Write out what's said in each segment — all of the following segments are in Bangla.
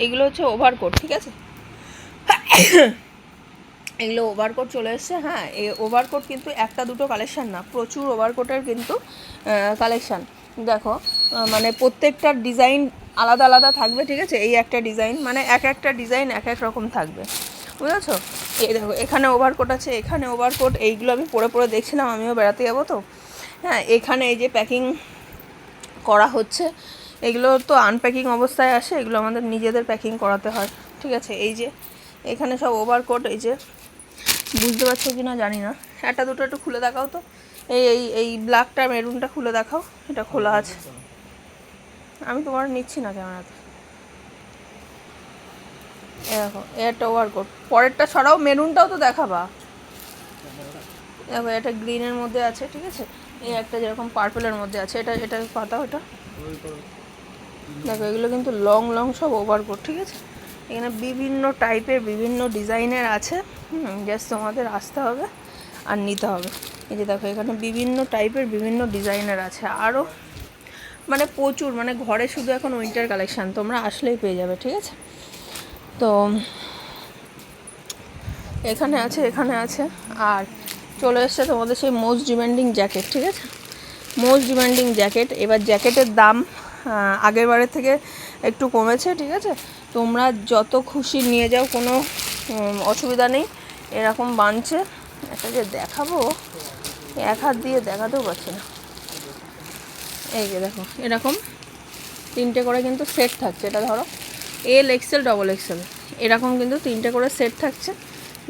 এগুলো হচ্ছে ওভারকোট, ঠিক আছে, এগুলো ওভারকোট চলে এসছে। হ্যাঁ, এই ওভারকোট কিন্তু একটা দুটো কালেকশান না, প্রচুর ওভারকোটের কিন্তু কালেকশান। দেখো মানে প্রত্যেকটার ডিজাইন আলাদা আলাদা থাকবে, ঠিক আছে। এই একটা ডিজাইন মানে একটা ডিজাইন এক এক রকম থাকবে, বুঝেছো। এই দেখো এখানে ওভারকোট আছে, এখানে ওভারকোট, এইগুলো আমি পরে পরে দেখছিলাম, আমিও বেড়াতে যাবো তো। হ্যাঁ, এখানে এই যে প্যাকিং করা হচ্ছে, এগুলো তো আনপ্যাকিং অবস্থায় আসে, এগুলো আমাদের নিজেদের প্যাকিং করাতে হয়, ঠিক আছে। এই যে এখানে সব ওভারকোট, এই যে বুঝতে পারছো কি না জানি না, একটা দুটো একটু খুলে দেখাও তো। এই এই এই ব্ল্যাকটা মেরুনটা খুলে দেখাও, এটা খোলা আছে। আমি তোমার নিচ্ছি না ক্যামেরাতে। এ দেখো একটা ওভারকোট, পরেরটা সরাও, মেরুনটাও তো দেখাবা। দেখো এটা গ্রিনের মধ্যে আছে, ঠিক আছে। এই একটা যেরকম পার্পলের মধ্যে আছে, এটা এটা পাতা, ওটা দেখো। এগুলো কিন্তু লং লং সব ওভারকোট, ঠিক আছে। এখানে বিভিন্ন টাইপের বিভিন্ন ডিজাইনের আছে, জাস্ট তোমাদের আসতে হবে আর নিতে হবে। এই যে দেখো এখানে বিভিন্ন টাইপের বিভিন্ন ডিজাইনের আছে, আরও মানে প্রচুর, মানে ঘরে শুধু এখন উইন্টার কালেকশান, তোমরা আসলেই পেয়ে যাবে, ঠিক আছে। তো এখানে আছে, এখানে আছে। আর চলে এসছে তোমাদের সেই মোস্ট ডিমান্ডিং জ্যাকেট, ঠিক আছে। মোস্ট ডিমান্ডিং জ্যাকেট, এবার জ্যাকেটের দাম আগের বারের থেকে একটু কমেছে, ঠিক আছে। তোমরা যত খুশি নিয়ে যাও, কোনো অসুবিধা নেই। এরকম বানছে, একটা যে দেখাবো, এক হাত দিয়ে দেখাতেও পারছি না। এই যে দেখো এরকম তিনটে করে কিন্তু সেট থাকছে, এটা ধরো এল এক্সেল ডবল এক্সেল, এরকম কিন্তু তিনটে করে সেট থাকছে,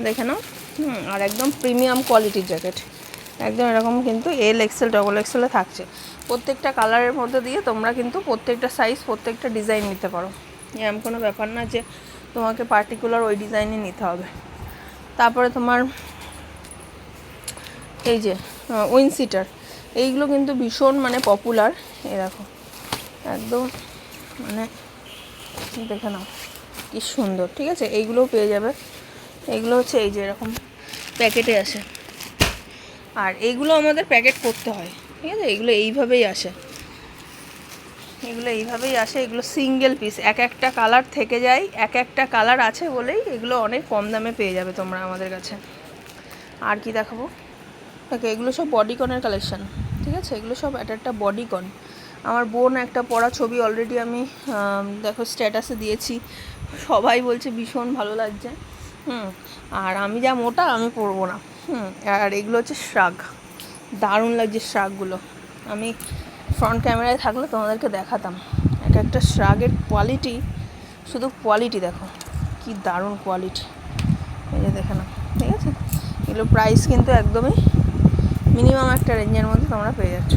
দেখে নাও। আর একদম প্রিমিয়াম কোয়ালিটির জ্যাকেট, একদম এরকম কিন্তু এল এক্সেল ডবল এক্সেলে থাকছে। প্রত্যেকটা কালারের মধ্যে দিয়ে তোমরা কিন্তু প্রত্যেকটা সাইজ, প্রত্যেকটা ডিজাইন নিতে পারো, এরকম কোনো ব্যাপার না যে তোমাকে পার্টিকুলার ওই ডিজাইনই নিতে হবে। তারপরে তোমার এই যে উইন্ডশিটার, এইগুলো কিন্তু ভীষণ মানে পপুলার। এই দেখো একদম মানে দেখে নাও কি সুন্দর, ঠিক আছে। এইগুলোও পেয়ে যাবে, এগুলো হচ্ছে এই যে এরকম প্যাকেটে আসে, আর এইগুলো আমাদের প্যাকেট করতে হয়, ঠিক আছে। এগুলো এইভাবেই আসে, এগুলো এইভাবেই আসে, এগুলো সিঙ্গেল পিস, এক একটা কালার থেকে যায়, এক একটা কালার আছে বলেই এগুলো অনেক কম দামে পেয়ে যাবে তোমরা আমাদের কাছে। আর কি দেখাবো, দেখো এগুলো সব বডিকনের কালেকশান, ঠিক আছে। এগুলো সব একটা বডিকন। আমার বোন একটা পরা ছবি অলরেডি আমি দেখো স্ট্যাটাসে দিয়েছি, সবাই বলছে ভীষণ ভালো লাগছে। আর আমি যা মোটা আমি পরবো না। আর এগুলো হচ্ছে শ্রাগ, দারুণ লাগছে শ্রাগগুলো। আমি ফ্রন্ট ক্যামেরায় থাকলে তোমাদেরকে দেখাতাম এক একটা শ্রাগের কোয়ালিটি, শুধু কোয়ালিটি দেখো কি দারুণ কোয়ালিটি। এই যে দেখে নাও, ঠিক আছে। এগুলো প্রাইস কিন্তু একদমই মিনিমাম একটা রেঞ্জের মধ্যে তোমরা পেয়ে যাচ্ছ।